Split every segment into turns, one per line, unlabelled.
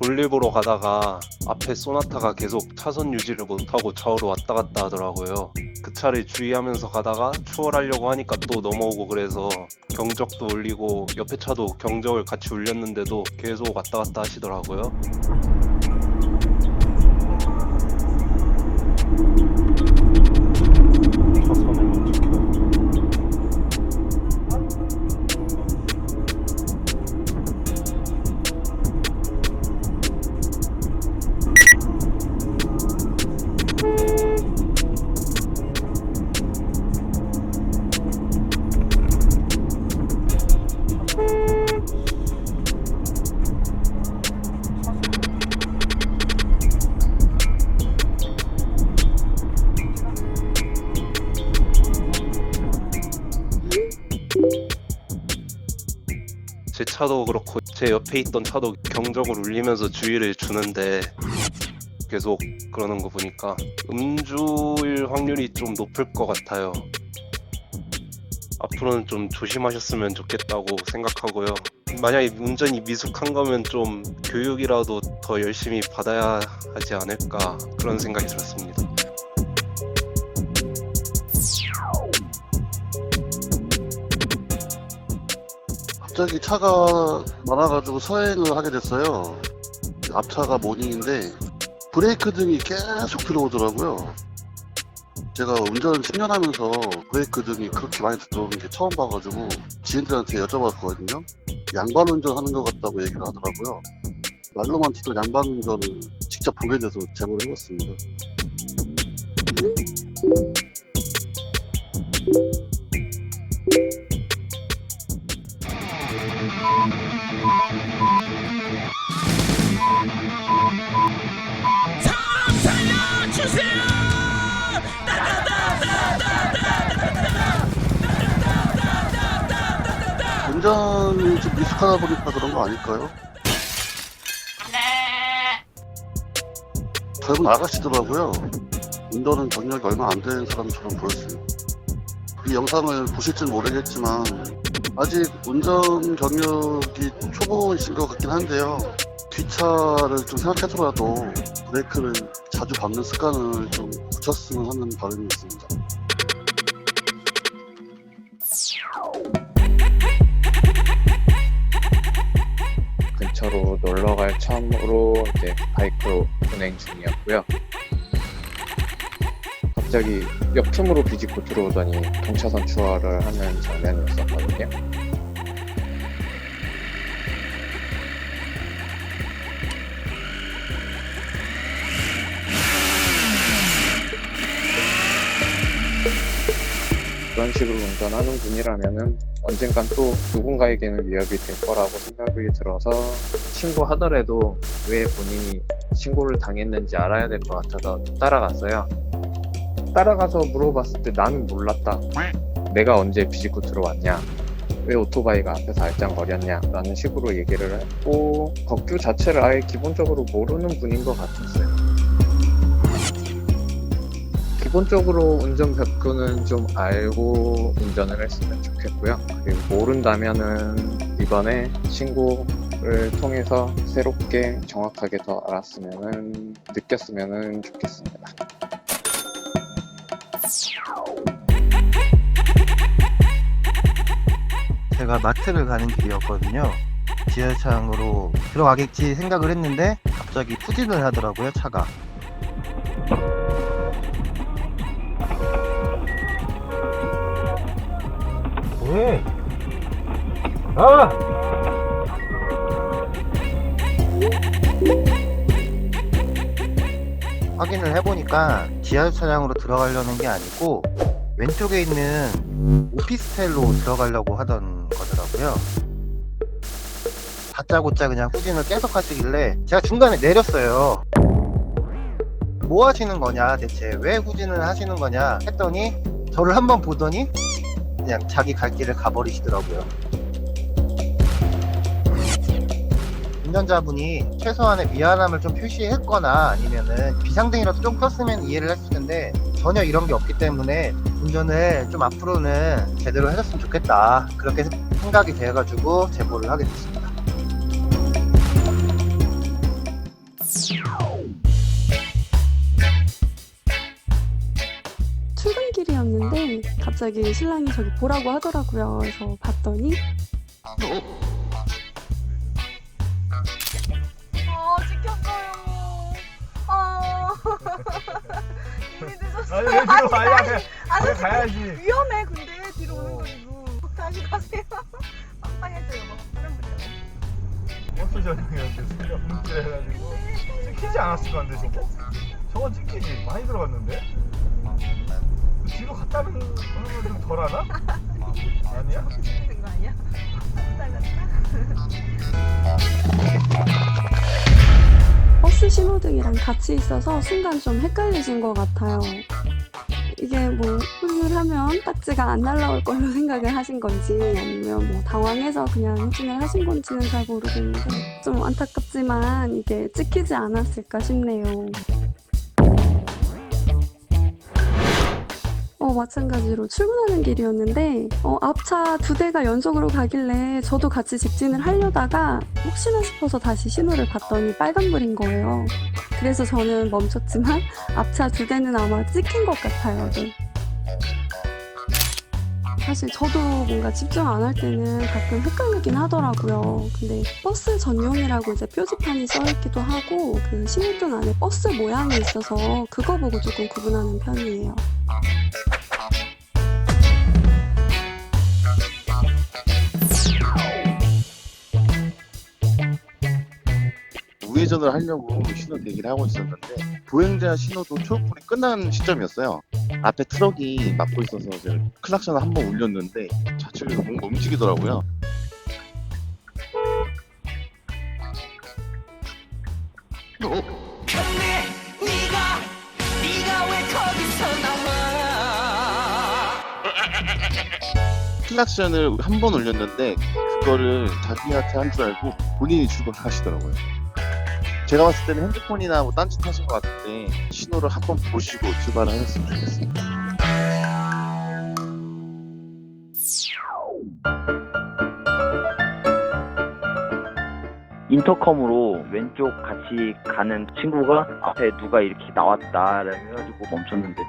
올리브로 가다가 앞에 소나타가 계속 차선 유지를 못하고 좌우로 왔다 갔다 하더라고요. 그 차를 주의하면서 가다가 추월하려고 하니까 또 넘어오고, 그래서 경적도 울리고 옆에 차도 경적을 같이 울렸는데도 계속 왔다 갔다 하시더라고요. 차선을 지켜요. 제 차도 그렇고 제 옆에 있던 차도 경적을 울리면서 주의를 주는데 계속 그러는 거 보니까 음주일 확률이 좀 높을 것 같아요. 앞으로는 좀 조심하셨으면 좋겠다고 생각하고요. 만약에 운전이 미숙한 거면 좀 교육이라도 더 열심히 받아야 하지 않을까, 그런 생각이 들었습니다.
갑자기 차가 많아가지고 서행을 하게 됐어요. 앞차가 모닝인데 브레이크 등이 계속 들어오더라고요. 제가 운전 10년 하면서 브레이크 등이 그렇게 많이 들어오는 게 처음 봐가지고 지인들한테 여쭤봤거든요. 양반 운전하는 것 같다고 얘기를 하더라고요. 말로만 듣던 양반 운전을 직접 보게 돼서 제보를 해봤습니다. 운전이 좀 미숙하다 보니까 그런 거 아닐까요? 젊은 아가씨더라고요. 운전은 경력이 얼마 안 된 사람처럼 보였어요. 이 영상을 보실지는 모르겠지만 아직 운전 경력이 초보이신 것 같긴 한데요. 뒷차를 좀 생각해서라도 브레이크를 자주 밟는 습관을 좀 고쳤으면 하는 바람이 있습니다.
근처로 놀러 갈 참으로 이제 바이크로 운행 중이었고요. 갑자기 옆틈으로 비집고 들어오더니 경차선 추월을 하는 장면이었었거든요. 그런 식으로 운전하는 분이라면은 언젠간 또 누군가에게는 위협이 될 거라고 생각이 들어서 신고하더라도 왜 본인이 신고를 당했는지 알아야 될 것 같아서 따라갔어요. 따라가서 물어봤을 때 나는 몰랐다. 내가 언제 비집고 들어왔냐? 왜 오토바이가 앞에서 알짱거렸냐? 라는 식으로 얘기를 했고 법규 자체를 아예 기본적으로 모르는 분인 것 같았어요. 기본적으로 운전 법규는 좀 알고 운전을 했으면 좋겠고요. 그리고 모른다면은 이번에 신고를 통해서 새롭게 정확하게 더 알았으면은 느꼈으면은 좋겠습니다.
제가 마트를 가는 길이었거든요. 지하철장으로 들어가겠지 생각을 했는데 갑자기 후진을 하더라고요, 차가.
왜? 아!
확인을 해보니까 지하철장으로 들어가려는 게 아니고 왼쪽에 있는 오피스텔로 들어가려고 하던 거더라고요. 다짜고짜 그냥 후진을 계속 하시길래 제가 중간에 내렸어요. 뭐 하시는 거냐, 대체 왜 후진을 하시는 거냐 했더니 저를 한번 보더니 그냥 자기 갈 길을 가버리시더라고요. 운전자분이 최소한의 미안함을 좀 표시했거나 아니면은 비상등이라도 좀 켰으면 이해를 했을 텐데 전혀 이런 게 없기 때문에 운전을 좀 앞으로는 제대로 해줬으면 좋겠다, 그렇게 생각이 돼가지고 제보를 하게 됐습니다.
갑자기 신랑이 저기 보라고 하더라고요. 그래서 봤더니
찍혔어요. 이미 늦었어요.
아니 왜 뒤로 가야 돼?
아니,
왜 가야지?
위험해. 근데 뒤로 오는 거지고. 다시 가세요. 깜빡해져요. 막 사람들이랑.
버스 전용이었는데 소리가 분질해가지고 찍히지 않았을 건데 저거? 저건 찍히지. 많이 들어갔는데? 그 뒤로 갔다는 거는 좀 덜하나? 아니야?
찍히는 거 아니야? 잘랐다.
버스 신호등이랑 같이 있어서 순간 좀 헷갈리신 것 같아요. 이게 뭐 후진을 하면 딱지가 안 날라올 걸로 생각을 하신 건지 아니면 뭐 당황해서 그냥 후진을 하신 건지는 잘 모르겠는데 좀 안타깝지만 이게 찍히지 않았을까 싶네요. 마찬가지로 출근하는 길이었는데 앞차 2대가 연속으로 가길래 저도 같이 직진을 하려다가 혹시나 싶어서 다시 신호를 봤더니 빨간불인 거예요. 그래서 저는 멈췄지만 앞차 2대는 아마 찍힌 것 같아요. 네. 사실 저도 뭔가 집중 안 할 때는 가끔 헷갈리긴 하더라고요. 근데 버스 전용이라고 이제 표지판이 써있기도 하고 그 신호등 안에 버스 모양이 있어서 그거 보고 조금 구분하는 편이에요.
우회전을 하려고 신호 대기를 하고 있었는데 보행자 신호도 초록불이 끝난 시점이었어요. 앞에 트럭이 막고 있어서 제가 클락션을 한번 울렸는데 좌측에서 뭔가 움직이더라고요. 클락션을 한 번 울렸는데 그거를 자기한테 한 줄 알고 본인이 출발을 하시더라고요. 제가 봤을 때는 핸드폰이나 뭐 딴짓 하신 것 같은데 신호를 한번 보시고 출발을 하셨으면 좋겠습니다.
인터컴으로 왼쪽 같이 가는 친구가 앞에 누가 이렇게 나왔다 해가지고 멈췄는데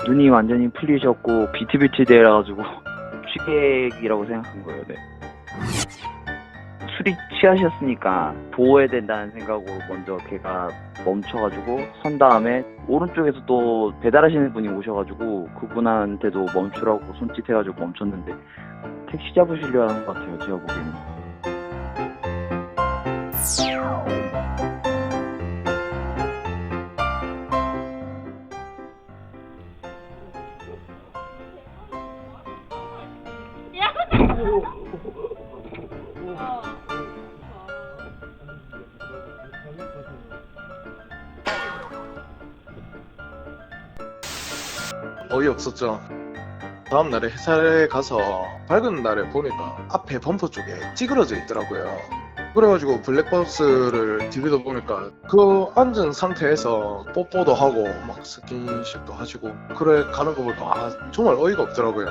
눈이 완전히 풀리셨고 비틀비틀대라가지고 취객이라고 생각한 거예요. 네. 술이 취하셨으니까 보호해야 된다는 생각으로 먼저 걔가 멈춰가지고 선 다음에 오른쪽에서 또 배달하시는 분이 오셔가지고 그분한테도 멈추라고 손짓해가지고 멈췄는데 택시 잡으시려 하는 것 같아요. 제가 보기에는.
어이없었죠. 다음날에 회사에 가서 밝은 날에 보니까 앞에 범퍼 쪽에 찌그러져 있더라고요. 그래가지고 블랙박스를 디비다 보니까 그 앉은 상태에서 뽀뽀도 하고 막 스킨십도 하시고 그래 가는 거 보니까 정말 어이가 없더라고요.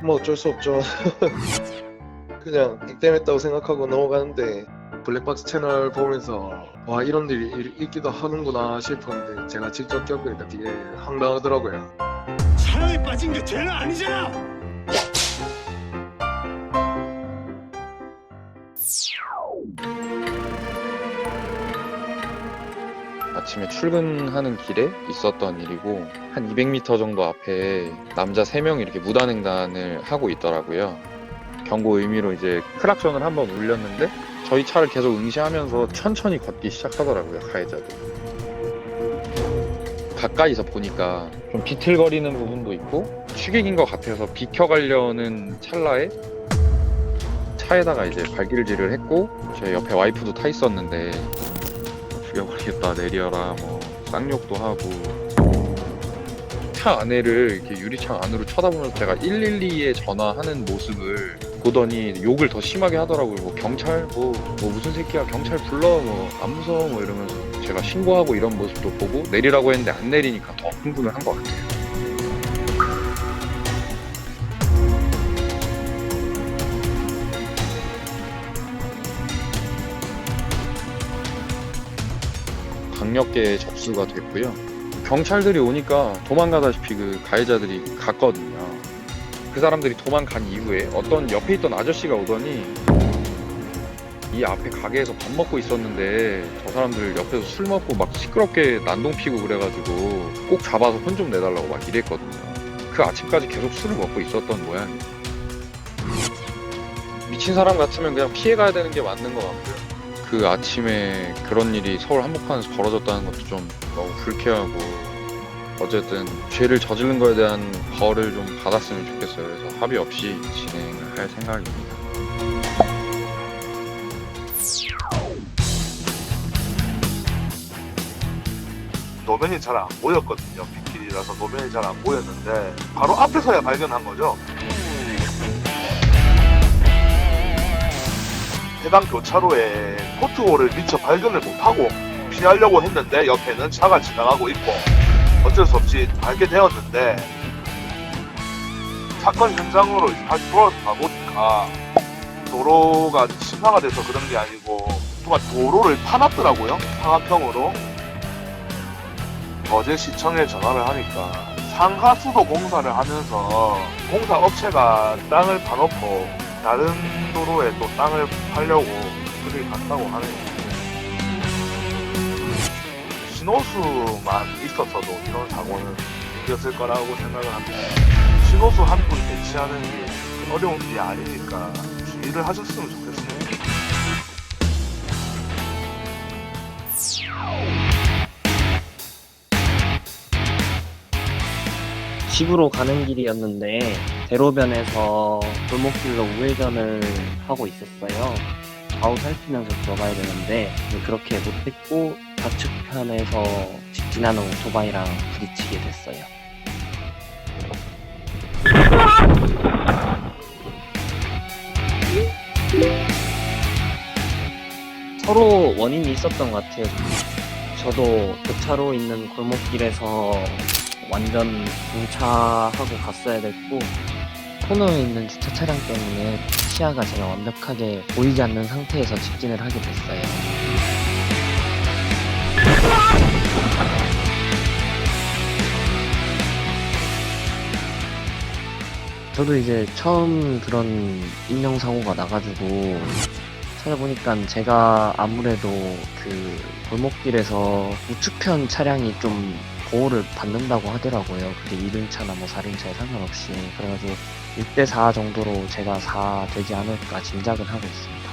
뭐 어쩔 수 없죠. 그냥 액땜했다고 생각하고 넘어가는데 블랙박스 채널 보면서 와 이런 일이 있기도 하는구나 싶었는데 제가 직접 겪으니까 되게 황당하더라고요.
사랑에 빠진 게 죄는 아니잖아.
아침에 출근하는 길에 있었던 일이고 한 200m 정도 앞에 남자 3명이 이렇게 무단횡단을 하고 있더라고요. 경고 의미로 이제 클락션을 한번 울렸는데 저희 차를 계속 응시하면서 천천히 걷기 시작하더라고요. 가해자도. 가까이서 보니까 좀 비틀거리는 부분도 있고 취객인 것 같아서 비켜가려는 찰나에 차에다가 이제 발길질을 했고 제 옆에 와이프도 타 있었는데 죽여버리겠다 내려라 뭐 쌍욕도 하고 차 안에를 이렇게 유리창 안으로 쳐다보면서 제가 112에 전화하는 모습을 보더니 욕을 더 심하게 하더라고요. 뭐 경찰 뭐 무슨 새끼야 경찰 불러 뭐 안 무서워 뭐 이러면서 제가 신고하고 이런 모습도 보고 내리라고 했는데 안 내리니까 더 흥분을 한 것 같아요.
병력계에 접수가 됐고요. 경찰들이 오니까 도망가다시피 그 가해자들이 갔거든요. 그 사람들이 도망간 이후에 어떤 옆에 있던 아저씨가 오더니 이 앞에 가게에서 밥 먹고 있었는데 저 사람들 옆에서 술 먹고 막 시끄럽게 난동 피고 그래가지고 꼭 잡아서 혼 좀 내달라고 막 이랬거든요. 그 아침까지 계속 술을 먹고 있었던 모양이에요. 미친 사람 같으면 그냥 피해가야 되는 게 맞는 것 같고요. 그 아침에 그런 일이 서울 한복판에서 벌어졌다는 것도 좀 너무 불쾌하고 어쨌든 죄를 저지른 거에 대한 벌을 좀 받았으면 좋겠어요. 그래서 합의 없이 진행을 할 생각입니다.
노면이 잘 안 보였거든요. 빗길이라서 노면이 잘 안 보였는데 바로 앞에서야 발견한 거죠. 해당 교차로에 포트홀을 미처 발견을 못하고 피하려고 했는데 옆에는 차가 지나가고 있고 어쩔 수 없이 알게 되었는데 사건 현장으로 다시 돌아가 보니까 도로가 심화가 돼서 그런 게 아니고 누가 도로를 파놨더라고요. 상하평으로. 어제 시청에 전화를 하니까 상하수도 공사를 하면서 공사 업체가 땅을 파놓고 다른 도로에 또 땅을 팔려고 그들이 갔다고 하네요. 신호수만 있었어도 이런 사고는 생겼을 거라고 생각을 합니다. 신호수 한 분 배치하는 게 어려운 일이 아니니까 주의를 하셨으면 좋겠습니다.
집으로 가는 길이었는데 대로변에서 골목길로 우회전을 하고 있었어요. 좌우 살피면서 들어가야 되는데 그렇게 못했고 좌측편에서 직진하는 오토바이랑 부딪히게 됐어요. 서로 원인이 있었던 것 같아요. 저도 교차로 있는 골목길에서 완전 정차하고 갔어야 됐고 코너에 있는 주차 차량 때문에 시야가 제가 완벽하게 보이지 않는 상태에서 직진을 하게 됐어요. 저도 이제 처음 그런 인명사고가 나가지고 찾아보니까 제가 아무래도 그 골목길에서 우측편 차량이 좀 보호를 받는다고 하더라고요. 그게 2륜차나 뭐 4륜차에 상관없이. 그래가지고 6대4 정도로 제가 4 되지 않을까 짐작은 하고 있습니다.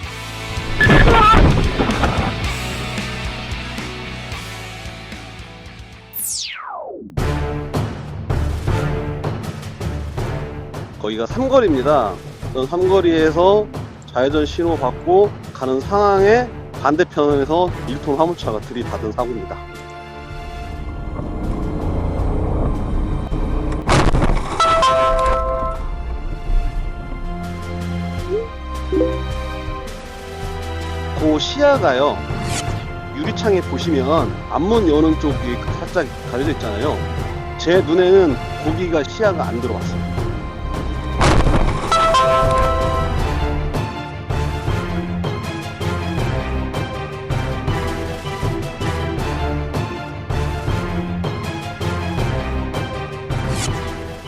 거기가 삼거리입니다. 그런 삼거리에서 좌회전 신호 받고 가는 상황에 반대편에서 1톤 화물차가 들이받은 사고입니다. 그 시야가요, 유리창에 보시면 앞문 여는 쪽이 살짝 가려져 있잖아요. 제 눈에는 거기가 시야가 안 들어왔어요.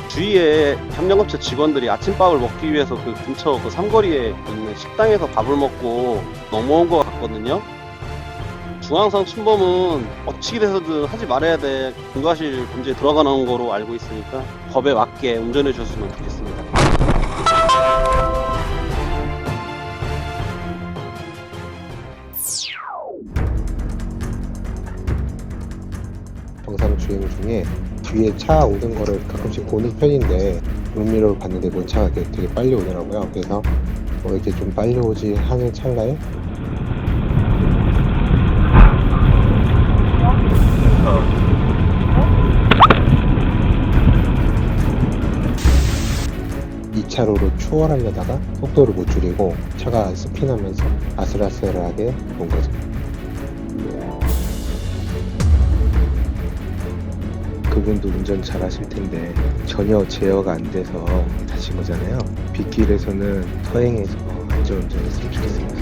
주위에 협력업체 직원들이 아침밥을 먹기 위해서 그 근처 그 삼거리에 있는 식당에서 밥을 먹고 넘어온 것 같거든요. 중앙선 침범은 어찌 돼서든 하지 말아야 돼. 공과실 범죄에 들어가는 거로 알고 있으니까 법에 맞게 운전해 주셨으면 좋겠습니다.
정상 주행 중에 뒤에 차 오는 거를 가끔씩 보는 편인데 룸미러를 봤는데 뭐 차가 되게 빨리 오더라고요. 그래서 이렇게 좀 빨리 오지 하는 찰나에 이 차로로 추월하려다가 속도를 못 줄이고 차가 스피나면서 아슬아슬하게 온 거죠. 그분도 운전 잘 하실 텐데 전혀 제어가 안 돼서 다친 거잖아요. 빗길에서는 서행해서 안전운전 했으면 좋겠습니다.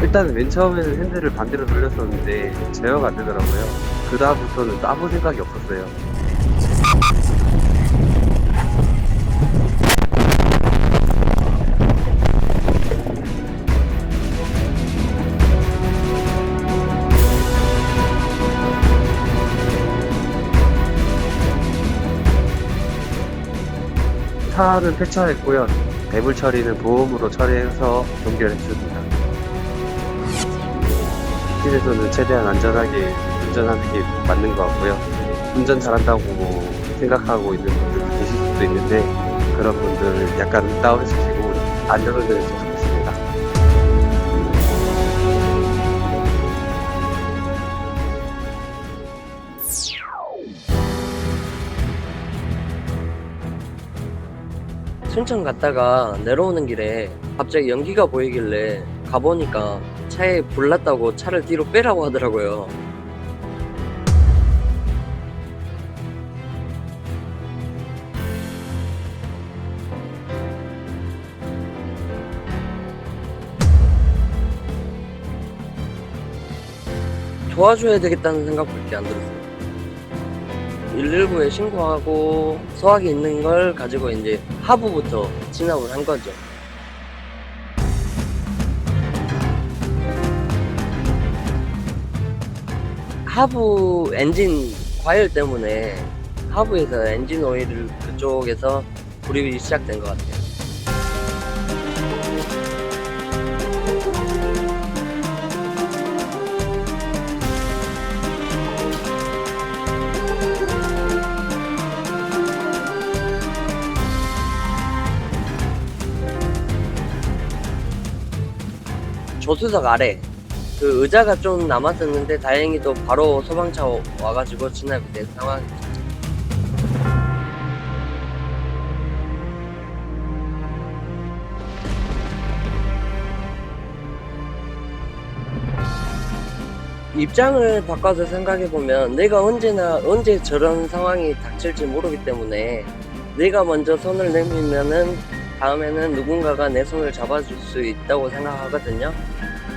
일단 맨 처음에는 핸들을 반대로 돌렸었는데 제어가 안 되더라고요. 그 다음부터는 아무 생각이 없었어요. 차는 폐차했고요. 배불 처리는 보험으로 처리해서 연결했습니다. 길에서는 최대한 안전하게 운전하는 게 맞는 것 같고요. 운전 잘한다고 생각하고 있는 분들 계실 수도 있는데 그런 분들 약간 다운시키고 안전운전을 좀 좋겠습니다.
순천 갔다가 내려오는 길에 갑자기 연기가 보이길래 가보니까 차에 불 났다고 차를 뒤로 빼라고 하더라고요. 도와줘야 되겠다는 생각밖에 안 들었어요. 119에 신고하고 소화기 있는 걸 가지고 이제 하부부터 진압을 한 거죠. 하부 엔진 과열 때문에 하부에서 엔진 오일 그쪽에서 불이 시작된 것 같아요. 조수석 아래 그 의자가 좀 남았었는데 다행히도 바로 소방차 와가지고 진압이 된 상황이죠. 입장을 바꿔서 생각해보면 내가 언제 저런 상황이 닥칠지 모르기 때문에 내가 먼저 손을 내밀면은 다음에는 누군가가 내 손을 잡아줄 수 있다고 생각하거든요.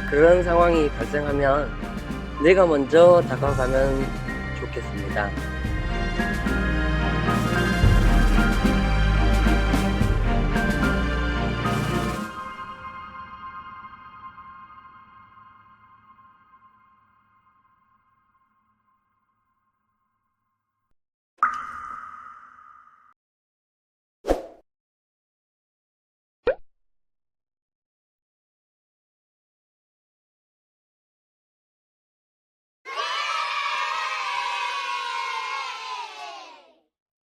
그런 상황이 발생하면 내가 먼저 다가가면 좋겠습니다.